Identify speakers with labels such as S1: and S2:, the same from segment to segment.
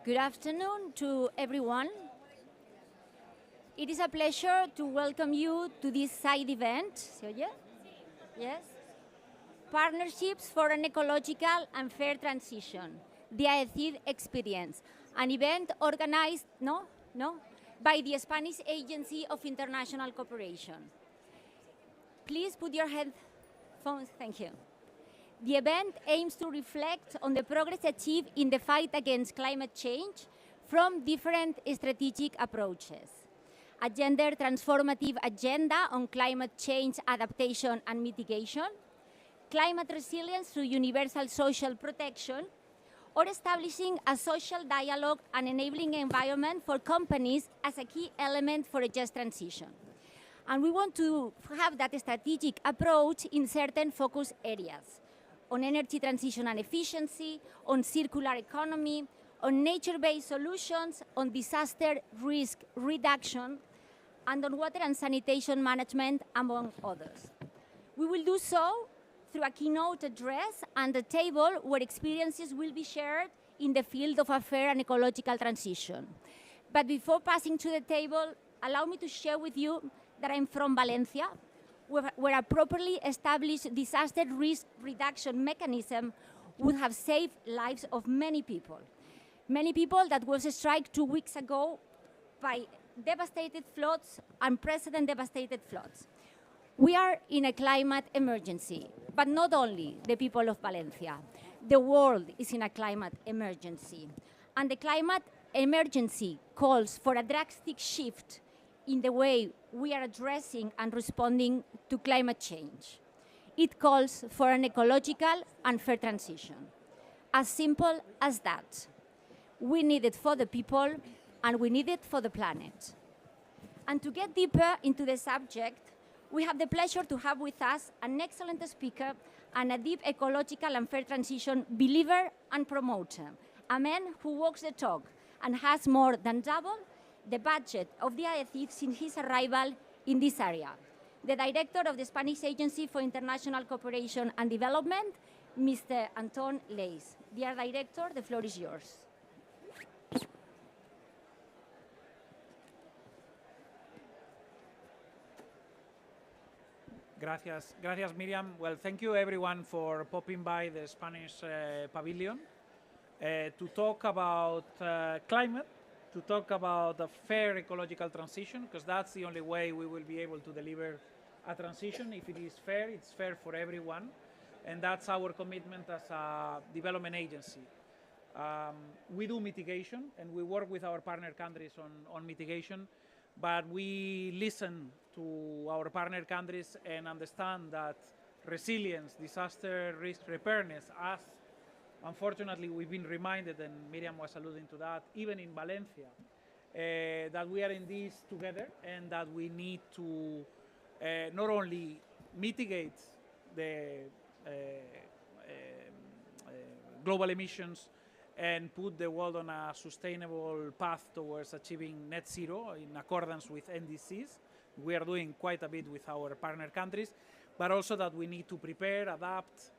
S1: Good afternoon to everyone. It is a pleasure to welcome you to this side event. ¿Se oye? Yes? Partnerships for an Ecological and Fair Transition, the AECID Experience, an event organized by the Spanish Agency of International Cooperation. Please put your headphones, thank you. The event aims to reflect on the progress achieved in the fight against climate change from different strategic approaches. A gender transformative agenda on climate change adaptation and mitigation, climate resilience through universal social protection, or establishing a social dialogue and enabling environment for companies as a key element for a just transition. And we want to have that strategic approach in certain focus areas, on energy transition and efficiency, on circular economy, on nature-based solutions, on disaster risk reduction, and on water and sanitation management, among others. We will do so through a keynote address and a table where experiences will be shared in the field of a fair and ecological transition. But before passing to the table, allow me to share with you that I'm from Valencia, where a properly established disaster risk reduction mechanism would have saved lives of many people. Many people that was struck 2 weeks ago by devastated floods, unprecedented devastated floods. We are in a climate emergency, but not only the people of Valencia. The world is in a climate emergency. And the climate emergency calls for a drastic shift in the way we are addressing and responding to climate change. It calls for an ecological and fair transition. As simple as that. We need it for the people, and we need it for the planet. And to get deeper into the subject, we have the pleasure to have with us an excellent speaker and a deep ecological and fair transition believer and promoter, a man who walks the talk and has more than double the budget of the AECID since his arrival in this area. The director of the Spanish Agency for International Cooperation and Development, Mr. Anton Leis. Dear director, the floor is yours.
S2: Gracias, Miriam. Well, thank you everyone for popping by the Spanish pavilion to talk about climate, to talk about a fair ecological transition, because that's the only way we will be able to deliver a transition. If it is fair, it's fair for everyone, and that's our commitment as a development agency. We do mitigation, and we work with our partner countries on mitigation, but we listen to our partner countries and understand that resilience, disaster risk preparedness, as unfortunately we've been reminded, and Miriam was alluding to that, even in Valencia, that we are in this together and that we need to not only mitigate the global emissions and put the world on a sustainable path towards achieving net zero in accordance with NDCs. We are doing quite a bit with our partner countries, but also that we need to prepare, adapt,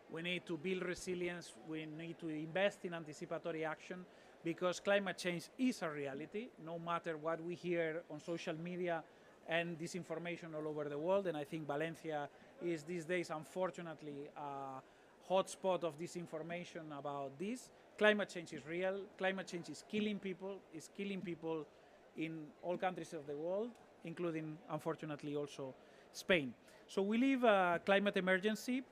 S2: we need to build resilience, we need to invest in anticipatory action, because climate change is a reality, no matter what we hear on social media and disinformation all over the world. And I think Valencia is these days, unfortunately, a hotspot of disinformation about this. Climate change is real. Climate change is killing people in all countries of the world, including, unfortunately, also Spain. So we live a climate emergency.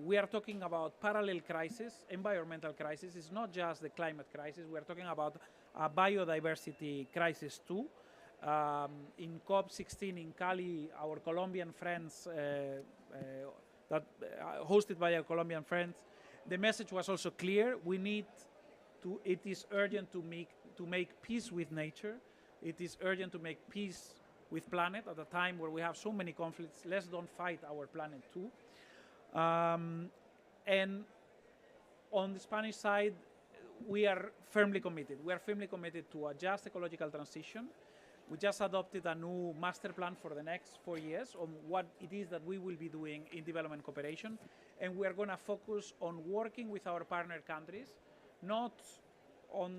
S2: We are talking about parallel crisis, environmental crisis. It's not just the climate crisis. We are talking about a biodiversity crisis too. In COP16 in Cali, our Colombian friends, hosted by our Colombian friends, the message was also clear. We need to, it is urgent to make peace with nature. It is urgent to make peace with planet at a time where we have so many conflicts. Let's don't fight our planet too. And on the Spanish side, we are firmly committed. We are firmly committed to a just ecological transition. We just adopted a new master plan for the next 4 years on what it is that we will be doing in development cooperation. And we are going to focus on working with our partner countries, not on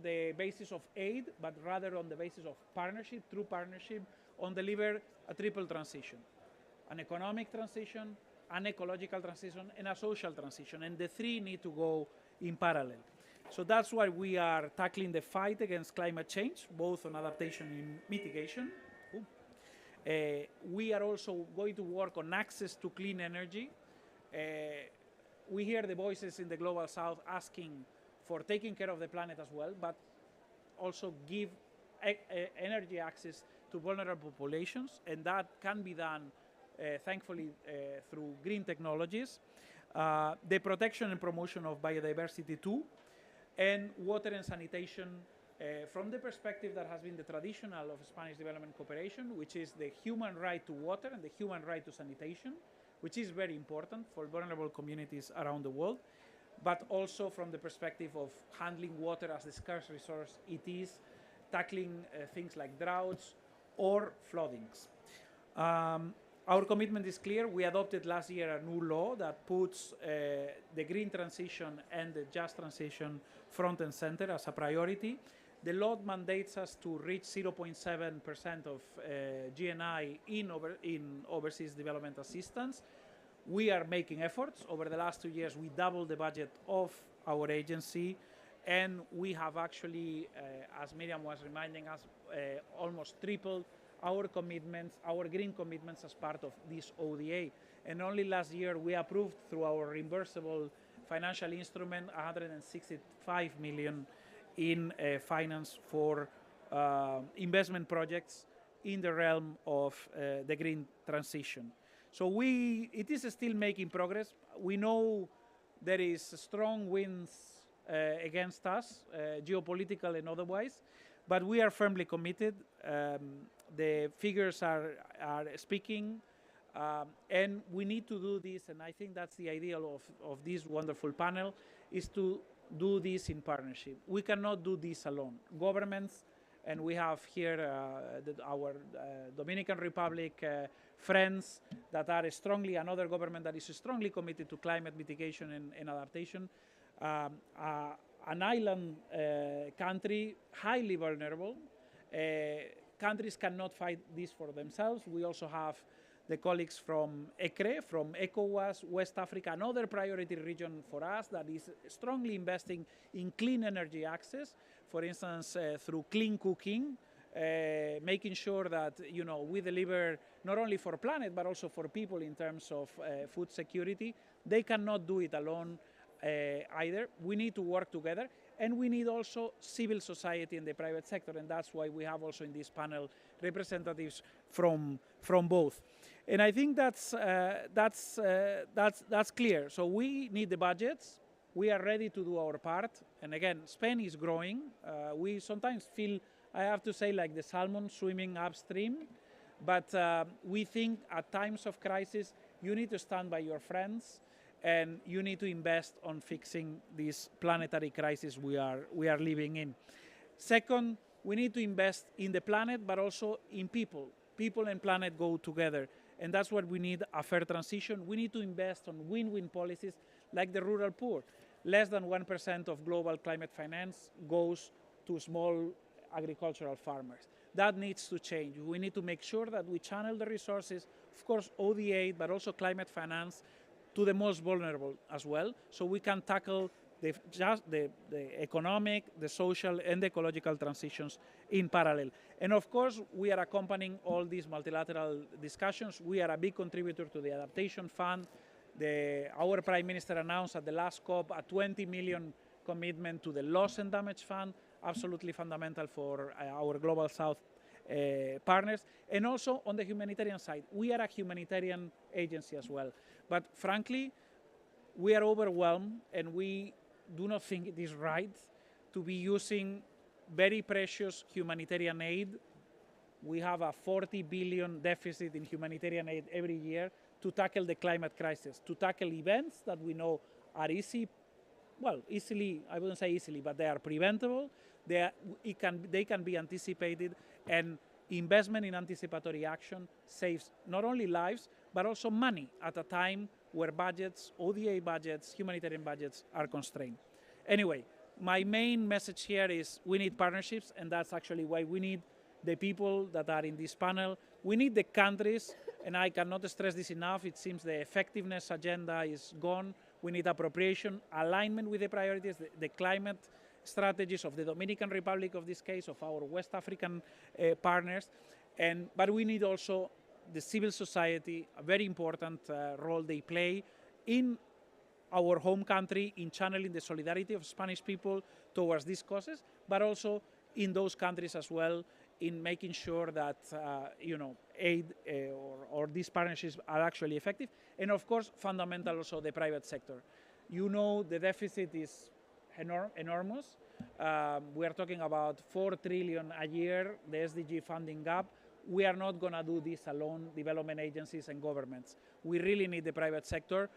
S2: the basis of aid, but rather on the basis of partnership, true partnership, on deliver a triple transition: an economic transition, an ecological transition, and a social transition. And the three need to go in parallel. So that's why we are tackling the fight against climate change, both on adaptation and mitigation. We are also going to work on access to clean energy. We hear the voices in the Global South asking for taking care of the planet as well, but also give energy access to vulnerable populations, and that can be done, thankfully, through green technologies. The protection and promotion of biodiversity too, and water and sanitation from the perspective that has been the traditional of Spanish development cooperation, which is the human right to water and the human right to sanitation, which is very important for vulnerable communities around the world, but also from the perspective of handling water as the scarce resource it is, tackling things like droughts or floodings. Our commitment is clear. We adopted last year a new law that puts the green transition and the just transition front and center as a priority. The law mandates us to reach 0.7% of GNI in overseas development assistance. We are making efforts. Over the last 2 years, we doubled the budget of our agency, and we have actually, as Miriam was reminding us, almost tripled our commitments, our green commitments as part of this ODA. And only last year, we approved through our reimbursable financial instrument 165 million in finance for investment projects in the realm of the green transition. So it is still making progress. We know there is strong winds against us, geopolitical and otherwise, but we are firmly committed. The figures are speaking, and we need to do this, and I think that's the ideal of this wonderful panel, is to do this in partnership. We cannot do this alone. Governments, and we have here our Dominican Republic friends that are another government that is strongly committed to climate mitigation and adaptation. An island country, highly vulnerable. Countries cannot fight this for themselves. We also have the colleagues from ECRE, from ECOWAS, West Africa, another priority region for us that is strongly investing in clean energy access, for instance, through clean cooking, making sure that we deliver not only for planet, but also for people in terms of food security. They cannot do it alone either. We need to work together. And we need also civil society in the private sector, and that's why we have also in this panel representatives from both. And I think that's clear. So we need the budgets. We are ready to do our part. And again, Spain is growing. We sometimes feel, I have to say, like the salmon swimming upstream. But we think at times of crisis, you need to stand by your friends, and you need to invest on fixing this planetary crisis we are living in. Second, we need to invest in the planet, but also in people. People and planet go together, and that's what we need, a fair transition. We need to invest on win-win policies like the rural poor. Less than 1% of global climate finance goes to small agricultural farmers. That needs to change. We need to make sure that we channel the resources, of course, ODA, but also climate finance, to the most vulnerable as well, so we can tackle the economic, the social, and the ecological transitions in parallel. And of course, we are accompanying all these multilateral discussions. We are a big contributor to the Adaptation Fund. Our Prime Minister announced at the last COP a 20 million commitment to the Loss and Damage Fund, absolutely fundamental for our Global South partners. And also on the humanitarian side, we are a humanitarian agency as well. But frankly, we are overwhelmed, and we do not think it is right to be using very precious humanitarian aid. We have a 40 billion deficit in humanitarian aid every year to tackle the climate crisis, to tackle events that we know are easily, I wouldn't say easily, but they are preventable. They can be anticipated, and investment in anticipatory action saves not only lives, but also money at a time where budgets, ODA budgets, humanitarian budgets are constrained. Anyway, my main message here is we need partnerships, and that's actually why we need the people that are in this panel. We need the countries, and I cannot stress this enough. It seems the effectiveness agenda is gone. We need appropriation, alignment with the priorities, the climate strategies of the Dominican Republic, of this case, of our West African partners. But we need also the civil society, a very important role they play in our home country in channeling the solidarity of Spanish people towards these causes, but also in those countries as well in making sure that aid or these partnerships are actually effective. And of course, fundamental also the private sector. The deficit is enormous. We are talking about 4 trillion a year, the SDG funding gap. We are not going to do this alone, development agencies and governments. We really need the private sector.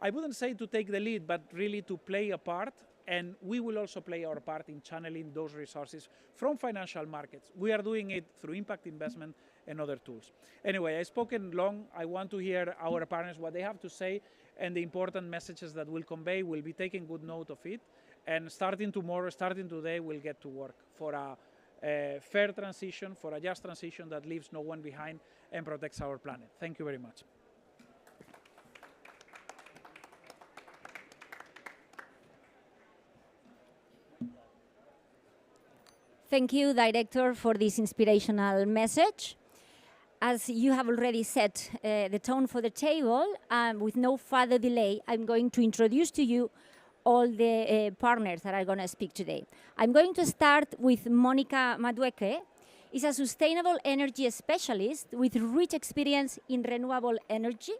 S2: I wouldn't say to take the lead, but really to play a part, and we will also play our part in channeling those resources from financial markets. We are doing it through impact investment and other tools. Anyway, I've spoken long. I want to hear our partners, what they have to say, and the important messages that we'll convey. We'll be taking good note of it, and starting tomorrow, starting today, we'll get to work for a fair transition, for a just transition that leaves no one behind and protects our planet. Thank you very much.
S1: Thank you, Director, for this inspirational message. As you have already set the tone for the table, with no further delay, I'm going to introduce to you all the partners that are going to speak today. I'm going to start with Monica Madueke. She's a sustainable energy specialist with rich experience in renewable energy,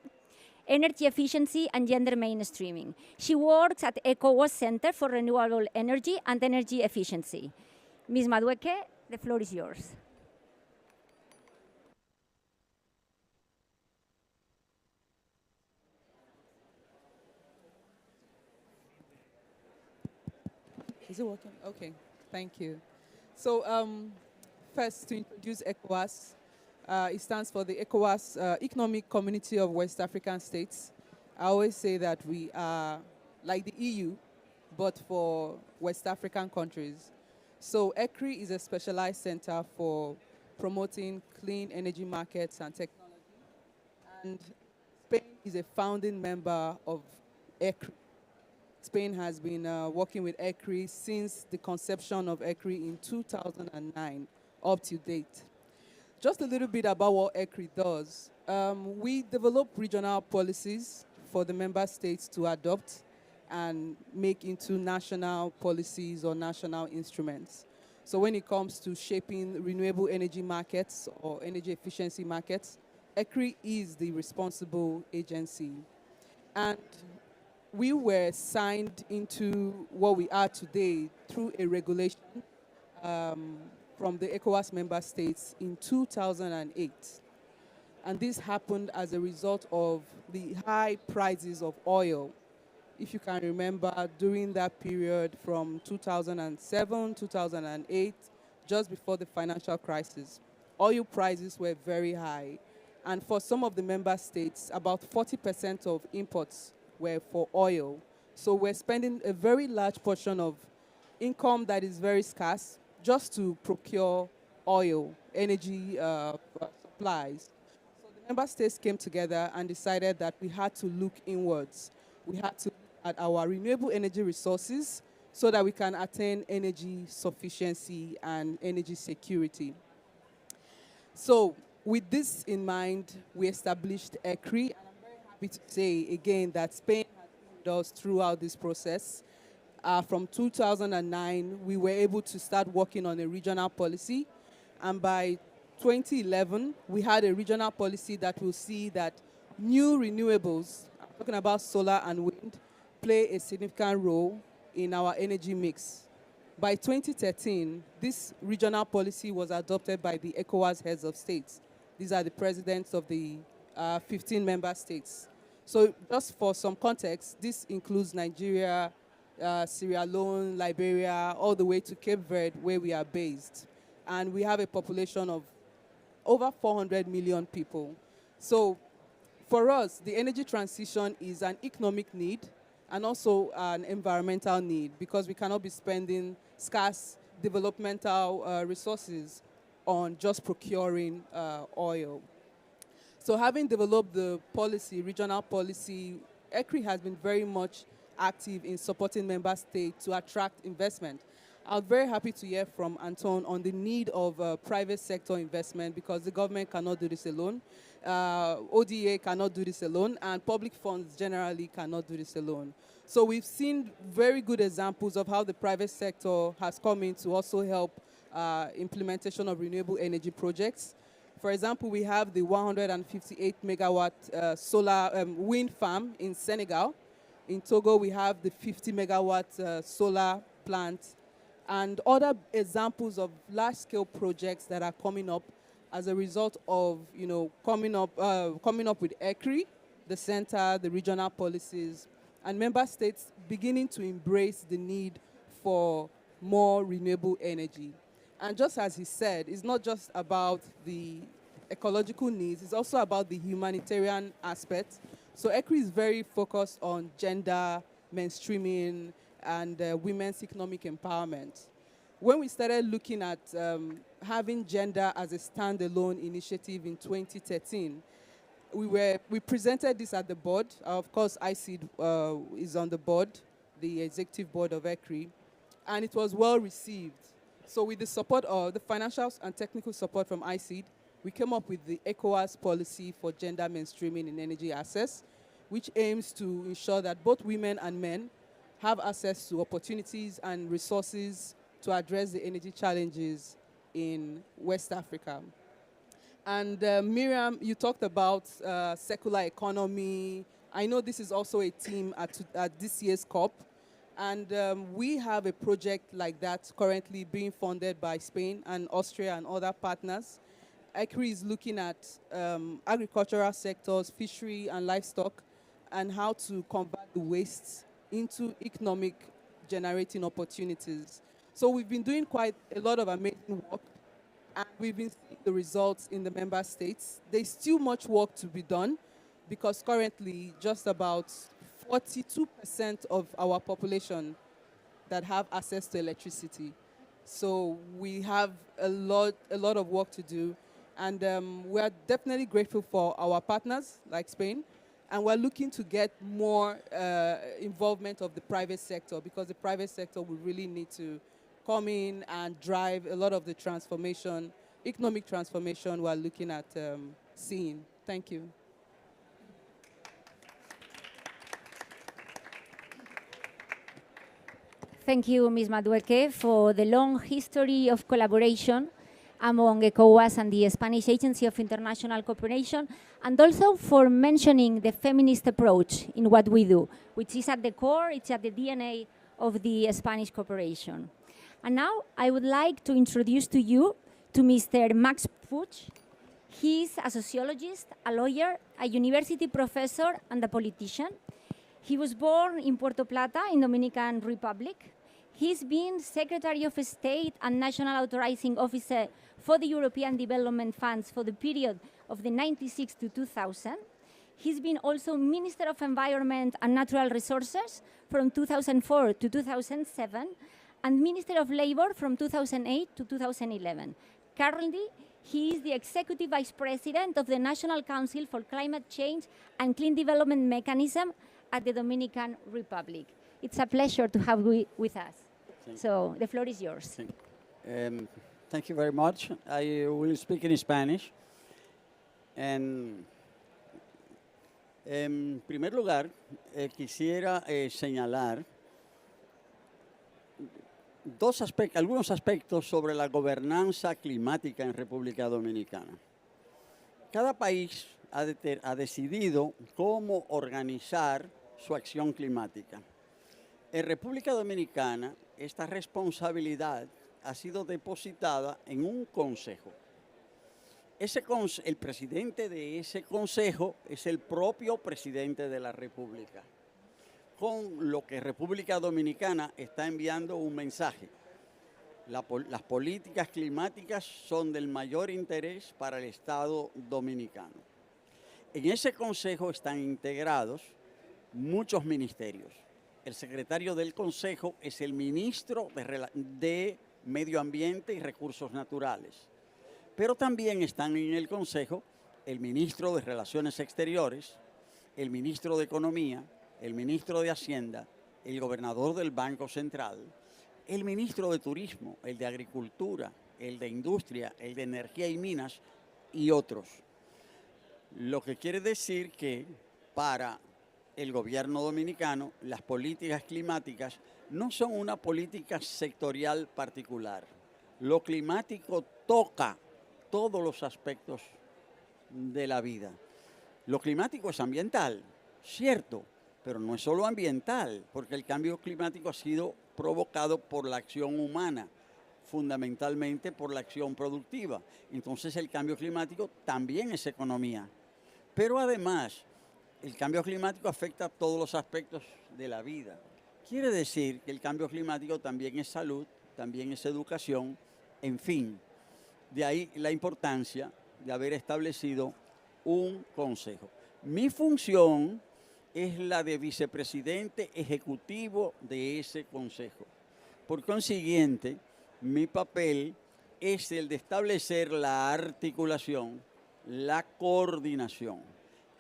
S1: energy efficiency, and gender mainstreaming. She works at ECOWAS Center for Renewable Energy and Energy Efficiency. Ms. Madueke, the floor is yours.
S3: Is it working? Okay, thank you. So first, to introduce ECOWAS, it stands for the ECOWAS Economic Community of West African States. I always say that we are like the EU, but for West African countries. So ECRI is a specialized center for promoting clean energy markets and technology. And Spain is a founding member of ECRI. Spain has been working with ECRI since the conception of ECRI in 2009 up to date. Just a little bit about what ECRI does. We develop regional policies for the member states to adopt and make into national policies or national instruments. So when it comes to shaping renewable energy markets or energy efficiency markets, ECRI is the responsible agency. And we were signed into what we are today through a regulation from the ECOWAS member states in 2008. And this happened as a result of the high prices of oil. If you can remember, during that period from 2007, 2008, just before the financial crisis, oil prices were very high. And for some of the member states, about 40% of imports were for oil. So we're spending a very large portion of income that is very scarce just to procure oil, energy supplies. So the member states came together and decided that we had to look inwards. We had to look at our renewable energy resources so that we can attain energy sufficiency and energy security. So with this in mind, we established ECRI, and I'm very happy to say again that Spain has been with us throughout this process. From 2009, we were able to start working on a regional policy, and by 2011, we had a regional policy that will see that new renewables, I'm talking about solar and wind, play a significant role in our energy mix. By 2013, this regional policy was adopted by the ECOWAS heads of states. These are the presidents of the 15 member states. So just for some context, this includes Nigeria, Sierra Leone, Liberia, all the way to Cape Verde, where we are based. And we have a population of over 400 million people. So for us, the energy transition is an economic need, and also an environmental need, because we cannot be spending scarce developmental resources on just procuring oil. So having developed the policy, regional policy, ECRI has been very much active in supporting member states to attract investment. I'm very happy to hear from Anton on the need of private sector investment, because the government cannot do this alone. ODA cannot do this alone, and public funds generally cannot do this alone. So we've seen very good examples of how the private sector has come in to also help implementation of renewable energy projects. For example, we have the 158 megawatt solar wind farm in Senegal. In Togo, we have the 50 megawatt solar plant, and other examples of large-scale projects that are coming up as a result of, coming up with ECRI, the center, the regional policies, and member states beginning to embrace the need for more renewable energy. And just as he said, it's not just about the ecological needs, it's also about the humanitarian aspect. So ECRI is very focused on gender, mainstreaming, and women's economic empowerment. When we started looking at having gender as a standalone initiative in 2013, we presented this at the board. Of course, ICID is on the board, the executive board of ECRI, and it was well received. So with the support of the financial and technical support from ICID, we came up with the ECOWAS policy for gender mainstreaming in energy access, which aims to ensure that both women and men have access to opportunities and resources to address the energy challenges in West Africa. And Miriam, you talked about circular economy. I know this is also a theme at this year's COP. And we have a project like that currently being funded by Spain and Austria and other partners. ECRI is looking at agricultural sectors, fishery and livestock, and how to convert the wastes into economic generating opportunities. So we've been doing quite a lot of amazing work, and we've been seeing the results in the member states. There's still much work to be done, because currently just about 42% of our population that have access to electricity. So we have a lot of work to do, and we are definitely grateful for our partners like Spain, and we're looking to get more involvement of the private sector, because the private sector will really need to come in and drive a lot of the transformation, economic transformation we're looking at seeing. Thank you.
S1: Thank you, Ms. Madueke, for the long history of collaboration among ECOWAS and the Spanish Agency of International Cooperation, and also for mentioning the feminist approach in what we do, which is at the core, it's at the DNA of the Spanish cooperation. And now I would like to introduce to you to Mr. Max Puig. He's a sociologist, a lawyer, a university professor, and a politician. He was born in Puerto Plata in Dominican Republic. He's been Secretary of State and National Authorizing Officer for the European Development Funds for the period of the 96 to 2000. He's been also Minister of Environment and Natural Resources from 2004 to 2007, and Minister of Labor from 2008 to 2011. Currently, he is the Executive Vice President of the National Council for Climate Change and Clean Development Mechanism at the Dominican Republic. It's a pleasure to have you with us. So the floor is yours.
S4: Thank you very much. I will speak in Spanish. En primer lugar, quisiera señalar algunos aspectos sobre la gobernanza climática en República Dominicana. Cada país ha decidido cómo organizar su acción climática. En República Dominicana, esta responsabilidad ha sido depositada en un consejo. El presidente de ese consejo es el propio presidente de la República, con lo que República Dominicana está enviando un mensaje. Las políticas climáticas son del mayor interés para el Estado dominicano. En ese consejo están integrados muchos ministerios. el secretario del Consejo es el ministro de Medio Ambiente y Recursos Naturales. Pero también están en el Consejo el ministro de Relaciones Exteriores, el ministro de Economía, el ministro de Hacienda, el gobernador del Banco Central, el ministro de Turismo, el de Agricultura, el de Industria, el de Energía y Minas y otros. Lo que quiere decir que para el gobierno dominicano las políticas climáticas no son una política sectorial particular. Lo climático toca todos los aspectos de la vida. Lo climático es ambiental, cierto, pero no es solo ambiental, porque el cambio climático ha sido provocado por la acción humana, fundamentalmente por la acción productiva. Entonces el cambio climático también es economía. Pero además, el cambio climático afecta a todos los aspectos de la vida. Quiere decir que el cambio climático también es salud, también es educación, en fin. De ahí la importancia de haber establecido un consejo. Mi función es la de vicepresidente ejecutivo de ese consejo. Por consiguiente, mi papel es el de establecer la articulación, la coordinación,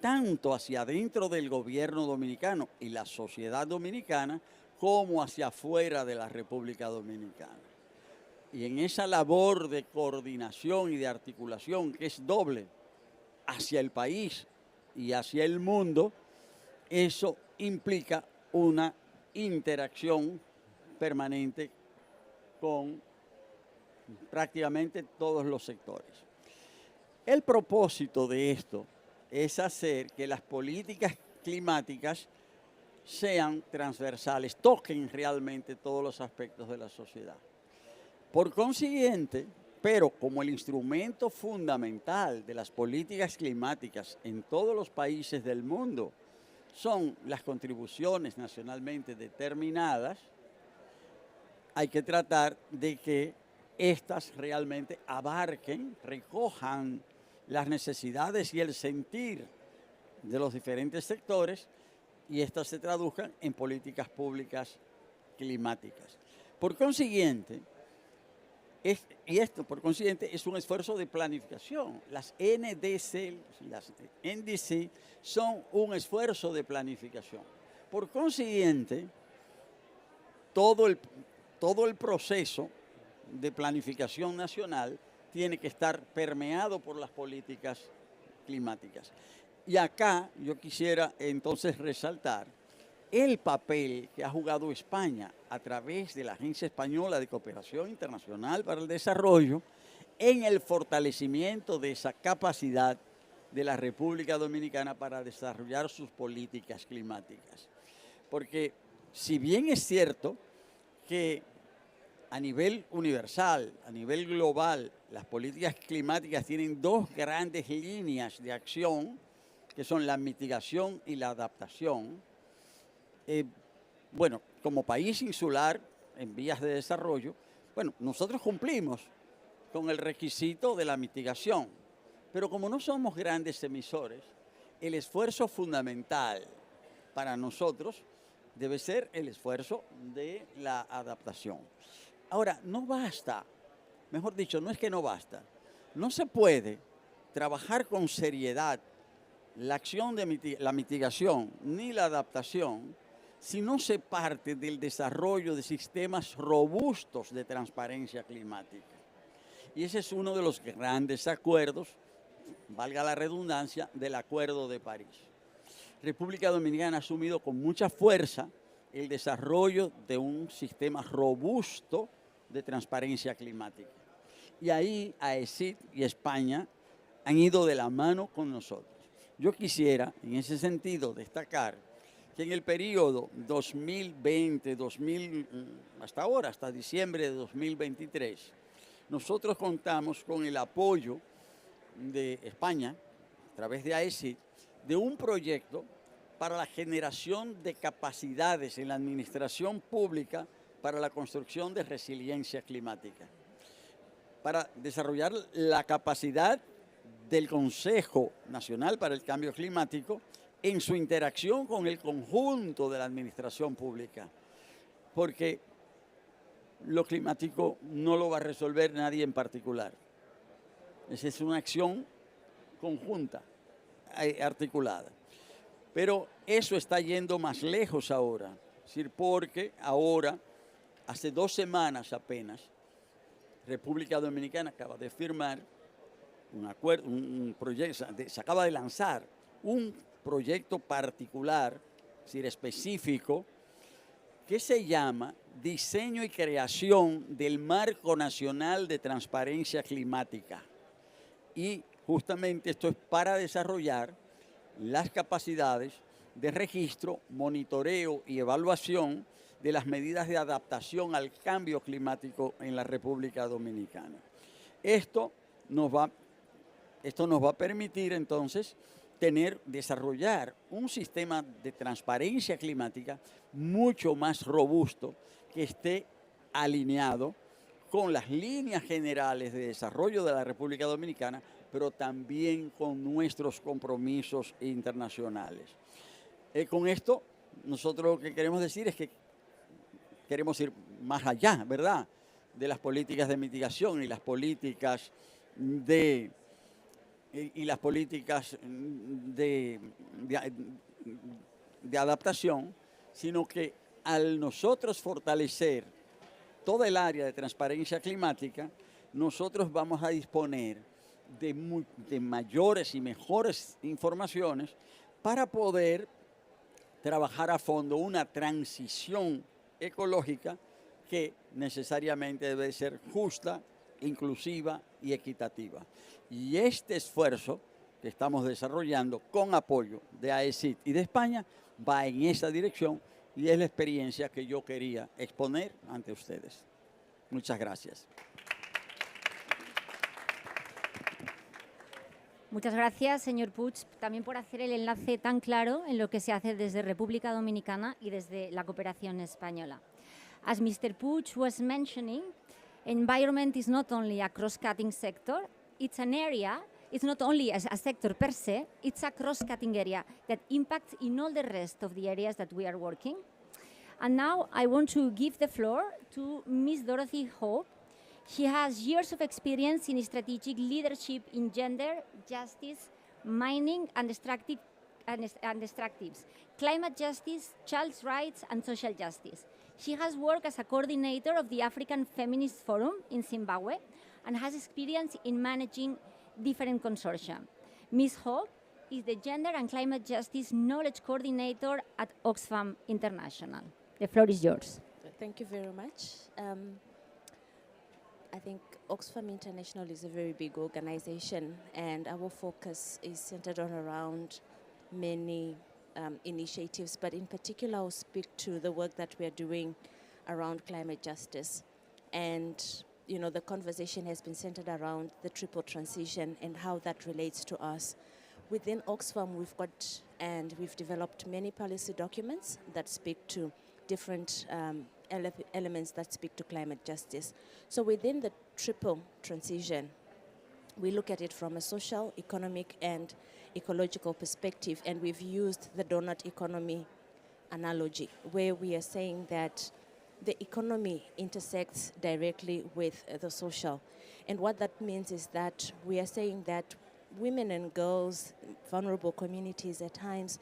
S4: tanto hacia adentro del gobierno dominicano y la sociedad dominicana, como hacia afuera de la República Dominicana. Y en esa labor de coordinación y de articulación, que es doble, hacia el país y hacia el mundo, eso implica una interacción permanente con prácticamente todos los sectores. El propósito de esto es hacer que las políticas climáticas sean transversales, toquen realmente todos los aspectos de la sociedad. Por consiguiente, pero como el instrumento fundamental de las políticas climáticas en todos los países del mundo son las contribuciones nacionalmente determinadas, hay que tratar de que éstas realmente abarquen, recojan las necesidades y el sentir de los diferentes sectores y éstas se traduzcan en políticas públicas climáticas. Por consiguiente, esto es un esfuerzo de planificación. Las NDC son un esfuerzo de planificación. Por consiguiente, todo el proceso de planificación nacional tiene que estar permeado por las políticas climáticas. Y acá yo quisiera entonces resaltar el papel que ha jugado España a través de la Agencia Española de Cooperación Internacional para el Desarrollo en el fortalecimiento de esa capacidad de la República Dominicana para desarrollar sus políticas climáticas. Porque si bien es cierto que a nivel universal, a nivel global, las políticas climáticas tienen dos grandes líneas de acción, que son la mitigación y la adaptación. Bueno, como país insular en vías de desarrollo, bueno, nosotros cumplimos con el requisito de la mitigación, pero como no somos grandes emisores, el esfuerzo fundamental para nosotros debe ser el esfuerzo de la adaptación. Ahora, no basta, mejor dicho, no es que no basta, no se puede trabajar con seriedad la acción de la mitigación ni la adaptación si no se parte del desarrollo de sistemas robustos de transparencia climática. Y ese es uno de los grandes acuerdos, valga la redundancia, del Acuerdo de París. República Dominicana ha asumido con mucha fuerza el desarrollo de un sistema robusto de transparencia climática. Y ahí AECID y España han ido de la mano con nosotros. Yo quisiera, en ese sentido, destacar que en el periodo 2020, hasta ahora, hasta diciembre de 2023, nosotros contamos con el apoyo de España, a través de AECID, de un proyecto para la generación de capacidades en la administración pública para la construcción de resiliencia climática, para desarrollar la capacidad del Consejo Nacional para el Cambio Climático en su interacción con el conjunto de la administración pública, porque lo climático no lo va a resolver nadie en particular. Esa es una acción conjunta, articulada. Pero eso está yendo más lejos ahora, es decir, porque ahora, hace 2 semanas apenas, República Dominicana acaba de firmar un acuerdo, un proyecto, se acaba de lanzar un proyecto particular, es decir, específico, que se llama Diseño y Creación del Marco Nacional de Transparencia Climática. Y justamente esto es para desarrollar las capacidades de registro, monitoreo y evaluación de las medidas de adaptación al cambio climático en la República Dominicana. Esto nos va a permitir entonces desarrollar un sistema de transparencia climática mucho más robusto, que esté alineado con las líneas generales de desarrollo de la República Dominicana, pero también con nuestros compromisos internacionales. Con esto, nosotros lo que queremos decir es que queremos ir más allá, ¿verdad?, de las políticas de mitigación y las políticas de adaptación, sino que al nosotros fortalecer toda el área de transparencia climática, nosotros vamos a disponer de mayores y mejores informaciones para poder trabajar a fondo una transición ecológica que necesariamente debe ser justa, inclusiva y equitativa. Y este esfuerzo que estamos desarrollando con apoyo de AECID y de España va en esa dirección, y es la experiencia que yo quería exponer ante ustedes. Muchas gracias.
S1: Muchas gracias, señor Puig, también por hacer el enlace tan claro en lo que se hace desde República Dominicana y desde la cooperación española. As Mr. Puig was mentioning, environment is not only a cross-cutting sector, it's an area, it's not only a sector per se, it's a cross-cutting area that impacts in all the rest of the areas that we are working. And now I want to give the floor to Ms. Dorothy Hope. She has years of experience in strategic leadership in gender, justice, mining and extractives, climate justice, child's rights and social justice. She has worked as a coordinator of the African Feminist Forum in Zimbabwe and has experience in managing different consortia. Ms. Hope is the Gender and Climate Justice Knowledge Coordinator at Oxfam International. The floor is yours.
S5: Thank you very much. I think Oxfam International is a very big organization, and our focus is centered around many initiatives, but in particular I'll speak to the work that we are doing around climate justice. And you know, the conversation has been centered around the triple transition and how that relates to us. Within Oxfam, we've developed many policy documents that speak to different elements that speak to climate justice. So within the triple transition, we look at it from a social, economic, and ecological perspective, and we've used the donut economy analogy, where we are saying that the economy intersects directly with the social. And what that means is that we are saying that women and girls, vulnerable communities at times,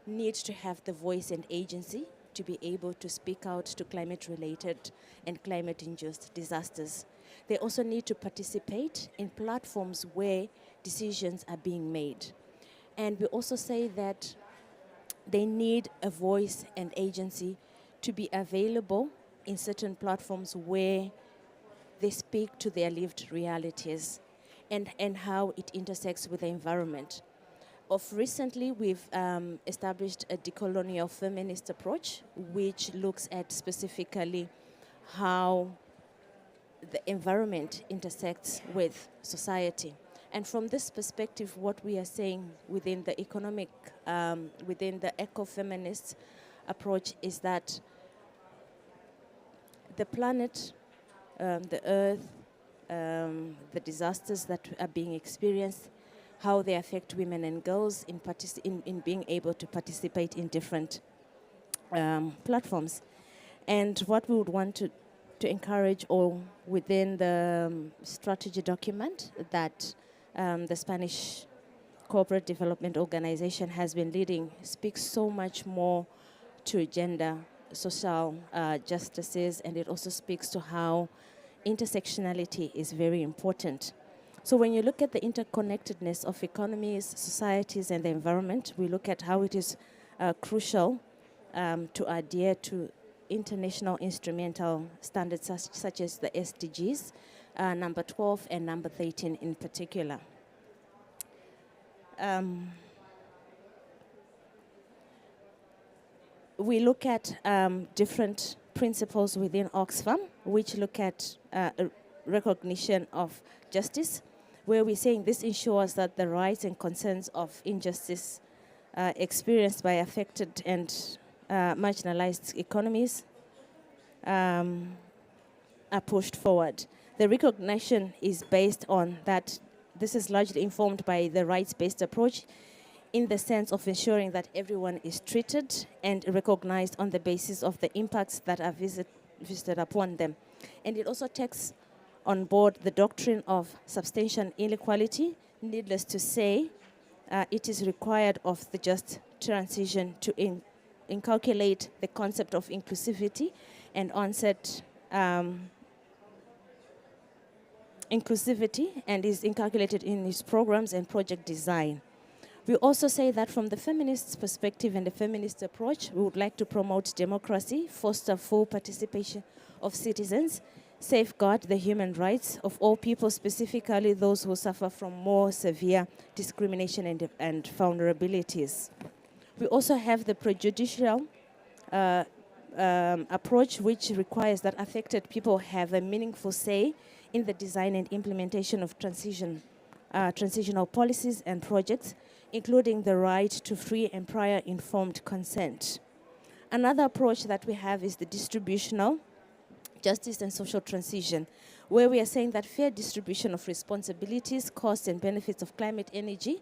S5: need to have the voice and agency to be able to speak out to climate-related and climate-induced disasters. They also need to participate in platforms where decisions are being made. And we also say that they need a voice and agency to be available in certain platforms where they speak to their lived realities and how it intersects with the environment. Recently, we've established a decolonial feminist approach, which looks at specifically how the environment intersects with society. And from this perspective, what we are saying within the within the ecofeminist approach is that the planet, the earth, the disasters that are being experienced how they affect women and girls in being able to participate in different platforms. And what we would want to encourage all within the strategy document that the Spanish Corporate Development Organization has been leading speaks so much more to gender, social justices, and it also speaks to how intersectionality is very important. So when you look at the interconnectedness of economies, societies, and the environment, we look at how it is crucial to adhere to international instrumental standards such as the SDGs, number 12 and number 13 in particular. We look at different principles within Oxfam, which look at recognition of justice, where we're saying this ensures that the rights and concerns of injustice experienced by affected and marginalized economies are pushed forward. The recognition is based on that. This is largely informed by the rights-based approach in the sense of ensuring that everyone is treated and recognized on the basis of the impacts that are visited upon them. And it also takes on board the doctrine of substantial inequality. Needless to say, it is required of the just transition to inculcate the concept of inclusivity and onset inclusivity, and is inculcated in its programs and project design. We also say that from the feminist perspective and the feminist approach, we would like to promote democracy, foster full participation of citizens, safeguard the human rights of all people, specifically those who suffer from more severe discrimination and vulnerabilities. We also have the prejudicial approach, which requires that affected people have a meaningful say in the design and implementation of transitional policies and projects, including the right to free and prior informed consent. Another approach that we have is the distributional justice and social transition, where we are saying that fair distribution of responsibilities, costs, and benefits of climate energy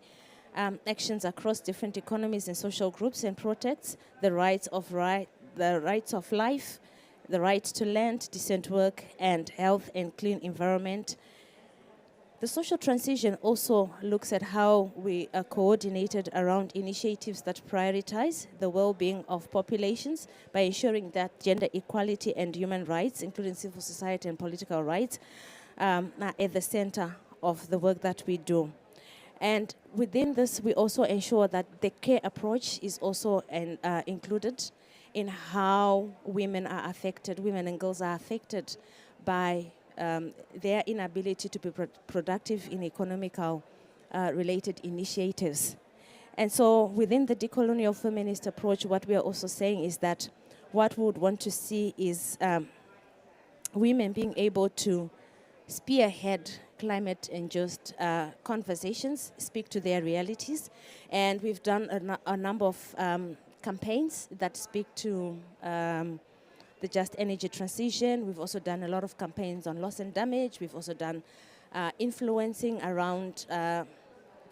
S5: actions across different economies and social groups, and protects the rights of life, the right to land, decent work, and health and clean environment. The social transition also looks at how we are coordinated around initiatives that prioritize the well-being of populations by ensuring that gender equality and human rights, including civil society and political rights, are at the center of the work that we do. And within this, we also ensure that the care approach is also included in how women and girls are affected by their inability to be productive in economical related initiatives. And so within the decolonial feminist approach, what we are also saying is that what we would want to see is women being able to spearhead climate and just conversations, speak to their realities. And we've done a number of campaigns that speak to the just energy transition. We've also done a lot of campaigns on loss and damage. We've also done influencing around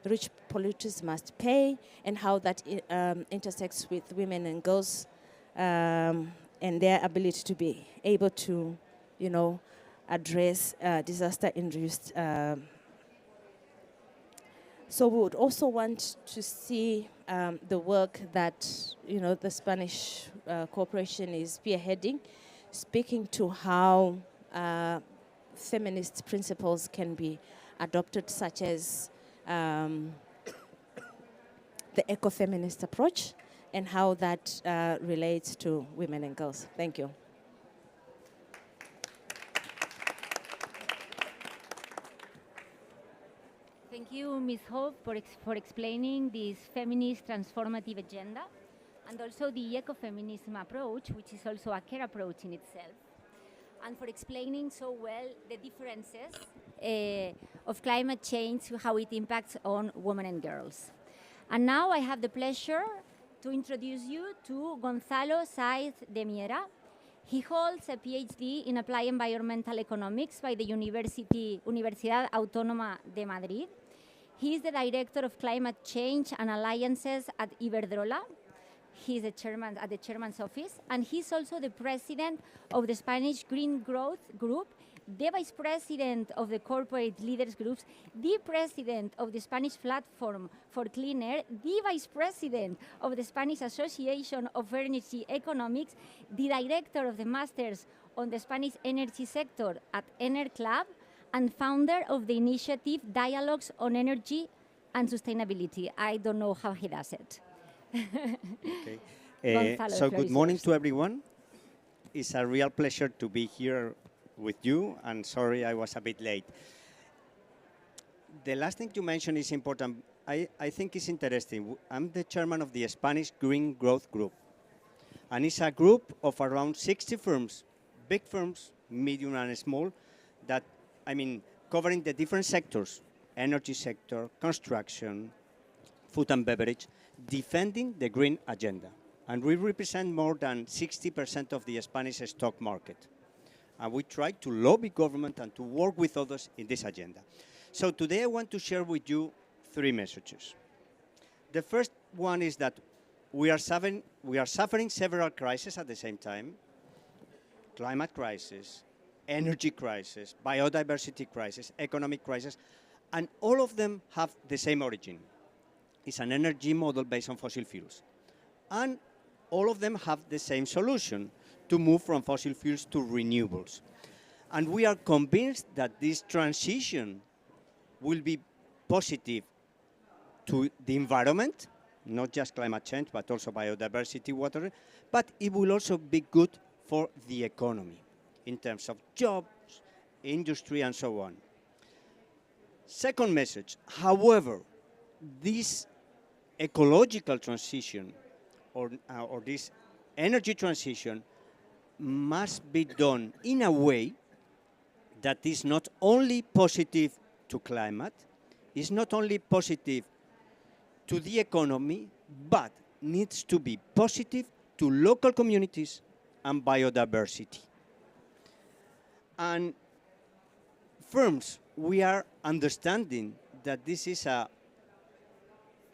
S5: rich polluters must pay, and how that intersects with women and girls and their ability to be able to, address disaster-induced. So we would also want to see the work that the Spanish Corporation is spearheading, speaking to how feminist principles can be adopted, such as the ecofeminist approach, and how that relates to women and girls. Thank you.
S1: Thank you, Ms. Hope, for explaining this feminist transformative agenda, and also the ecofeminism approach, which is also a care approach in itself, and for explaining so well the differences of climate change, how it impacts on women and girls. And now I have the pleasure to introduce you to Gonzalo Saiz de Miera. He holds a PhD in Applied Environmental Economics by the Universidad Autónoma de Madrid. He is the Director of Climate Change and Alliances at Iberdrola. He's the chairman at the chairman's office, and he's also the president of the Spanish Green Growth Group, the vice president of the Corporate Leaders Groups, the president of the Spanish Platform for Clean Air, the vice president of the Spanish Association of Energy Economics, the director of the Masters on the Spanish Energy Sector at Ener Club, and founder of the initiative Dialogues on Energy and Sustainability. I don't know how he does it.
S6: Okay.
S1: Gonzalo,
S6: So
S1: the
S6: good
S1: floor
S6: morning
S1: is
S6: to everyone. It's a real pleasure to be here with you, and sorry I was a bit late. The last thing you mentioned is important. I think it's interesting. I'm the chairman of the Spanish Green Growth Group, and it's a group of around 60 firms, big firms, medium and small, that, I mean, covering the different sectors, energy sector, construction, food and beverage, defending the green agenda. And we represent more than 60% of the Spanish stock market. And we try to lobby government and to work with others in this agenda. So today I want to share with you 3 messages. The first one is that we are suffering several crises at the same time: climate crisis, energy crisis, biodiversity crisis, economic crisis, and all of them have the same origin. It's an energy model based on fossil fuels. And all of them have the same solution: to move from fossil fuels to renewables. And we are convinced that this transition will be positive to the environment, not just climate change, but also biodiversity, water, but it will also be good for the economy in terms of jobs, industry, and so on. Second message, however, this ecological transition or this energy transition must be done in a way that is not only positive to climate, is not only positive to the economy, but needs to be positive to local communities and biodiversity. And firms, we are understanding that this is a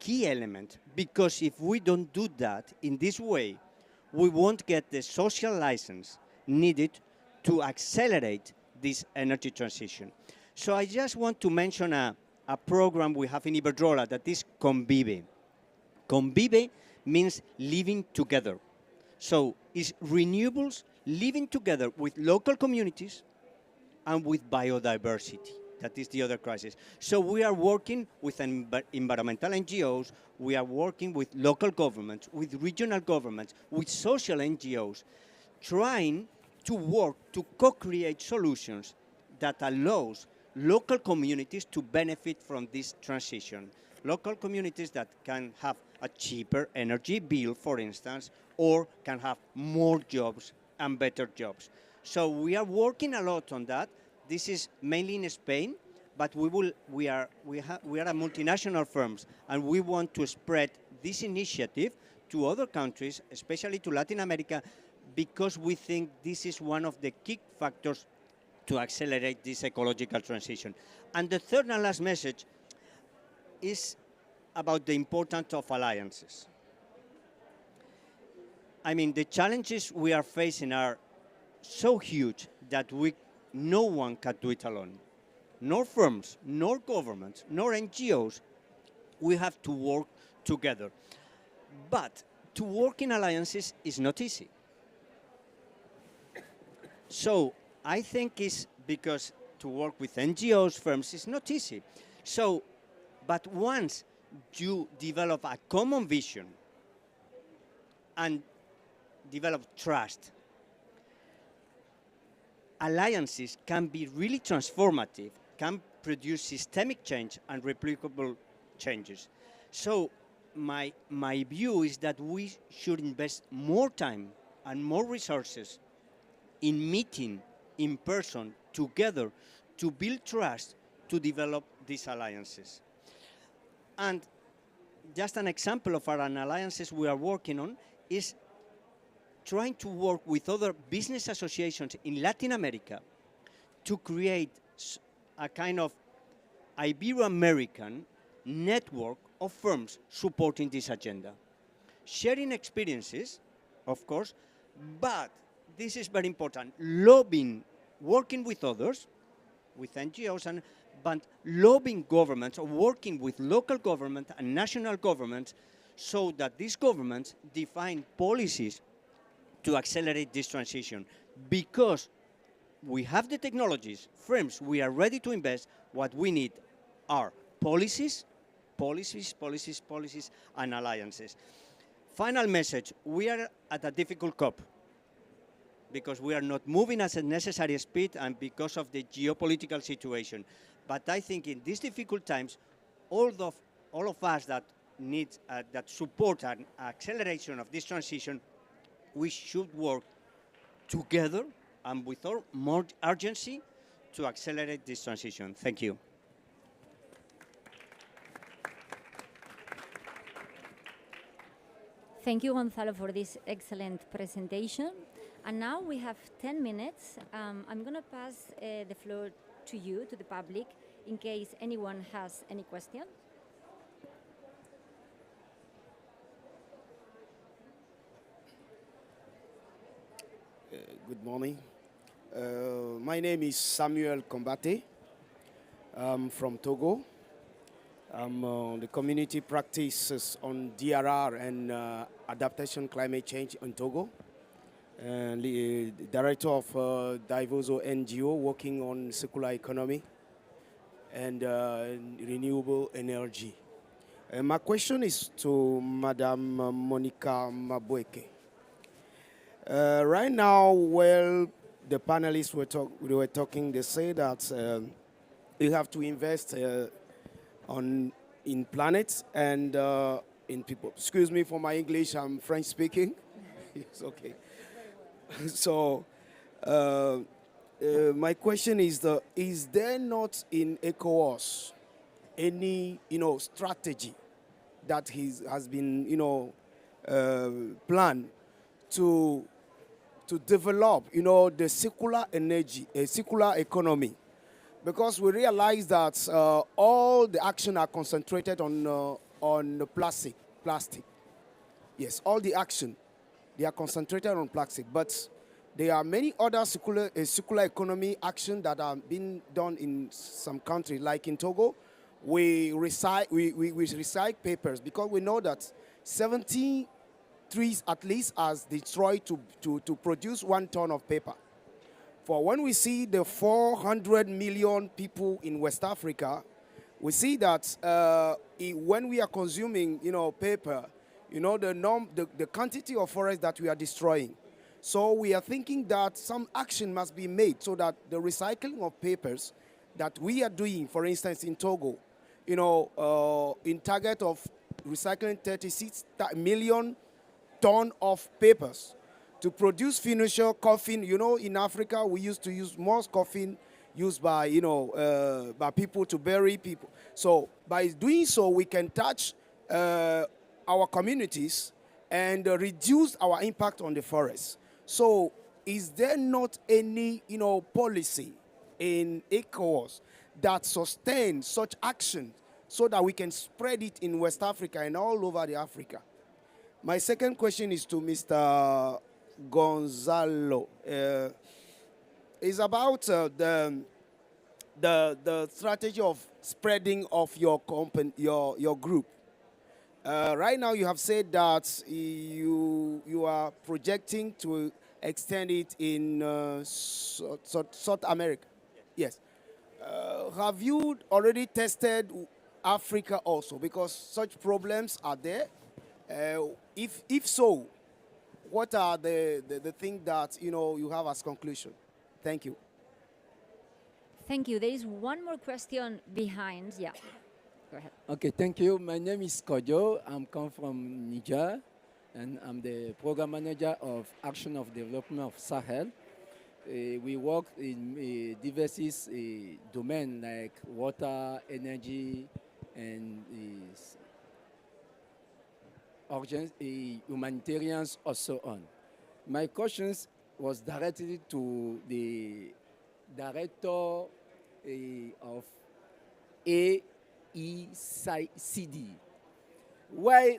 S6: key element, because if we don't do that in this way, we won't get the social license needed to accelerate this energy transition. So I just want to mention a program we have in Iberdrola that is Convive. Convive means living together. So it's renewables living together with local communities and with biodiversity. That is the other crisis. So we are working with environmental NGOs, we are working with local governments, with regional governments, with social NGOs, trying to work to co-create solutions that allows local communities to benefit from this transition. Local communities that can have a cheaper energy bill, for instance, or can have more jobs and better jobs. So we are working a lot on that. This is mainly in Spain, but we are a multinational firms, and we want to spread this initiative to other countries, especially to Latin America, because we think this is one of the key factors to accelerate this ecological transition. And the third and last message is about the importance of alliances. I mean, the challenges we are facing are so huge that no one can do it alone. Nor firms, nor governments, nor NGOs. We have to work together. But to work in alliances is not easy. So I think it's because to work with NGOs, firms, is not easy. So, but once you develop a common vision and develop trust, alliances can be really transformative, can produce systemic change and replicable changes. So my view is that we should invest more time and more resources in meeting in person together to build trust, to develop these alliances. And just an example of an alliances we are working on is trying to work with other business associations in Latin America to create a kind of Ibero-American network of firms supporting this agenda. Sharing experiences, of course, but this is very important, lobbying, working with others, with NGOs, but lobbying governments or working with local government and national governments so that these governments define policies to accelerate this transition. Because we have the technologies, firms, we are ready to invest. What we need are policies, and alliances. Final message, we are at a difficult COP because we are not moving at a necessary speed and because of the geopolitical situation. But I think in these difficult times, all of us that need, that support an acceleration of this transition, we should work together and with more urgency to accelerate this transition. Thank you.
S1: Thank you, Gonzalo, for this excellent presentation. And now we have 10 minutes. I'm going to pass the floor to you, to the public, in case anyone has any question.
S7: Good morning. My name is Samuel Kombate. I'm from Togo. I'm the community practices on DRR and adaptation climate change in Togo. And the director of Diverso NGO working on circular economy and renewable energy. My question is to Madame Monica Mabweke. Right now, well, the panelists were talking, they say that you have to invest in planets and in people. Excuse me for my English, I'm French speaking. It's okay. So my question is there not in ECOWAS any strategy that has been planned to develop the circular energy, circular economy? Because we realize that all the action are concentrated on the plastic. Yes, all the action, they are concentrated on plastic. But there are many other circular economy action that are being done in some countries, like in Togo. We recycle papers because we know that 70 trees at least are destroyed to produce 1 ton of paper. For when we see the 400 million people in West Africa, we see that when we are consuming, paper, the quantity of forest that we are destroying. So we are thinking that some action must be made so that the recycling of papers that we are doing, for instance, in Togo, in target of recycling 36 million ton of papers, to produce finisher coffin. In Africa, we used to use most coffin used by, by people to bury people. So by doing so, we can touch our communities and reduce our impact on the forest. So is there not any, policy in ECOWAS that sustains such action so that we can spread it in West Africa and all over the Africa? My second question is to Mr. Gonzalo. Is about the strategy of spreading of your company, your group. Right now, you have said that you are projecting to extend it in South America. Yes. Have you already tested Africa also? Because such problems are there. If so, what are the things that you have as conclusion? Thank you.
S1: Thank you. There is one more question behind. Yeah, go ahead.
S8: Okay, thank you. My name is Kojo. I'm come from Niger, and I'm the program manager of Action of Development of Sahel. We work in diverse domains like water, energy, and humanitarians or so on. My questions was directed to the director of ECD. While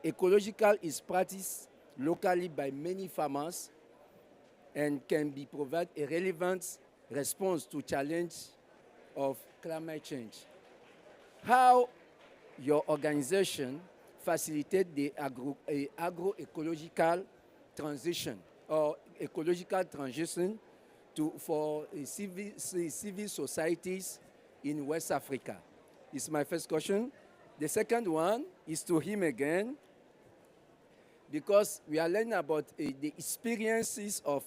S8: ecological is practiced locally by many farmers and can be provide a relevant response to challenge of climate change. How your organization facilitate the agroecological transition or ecological transition for civil societies in West Africa? Is my first question. The second one is to him again, because we are learning about the experiences of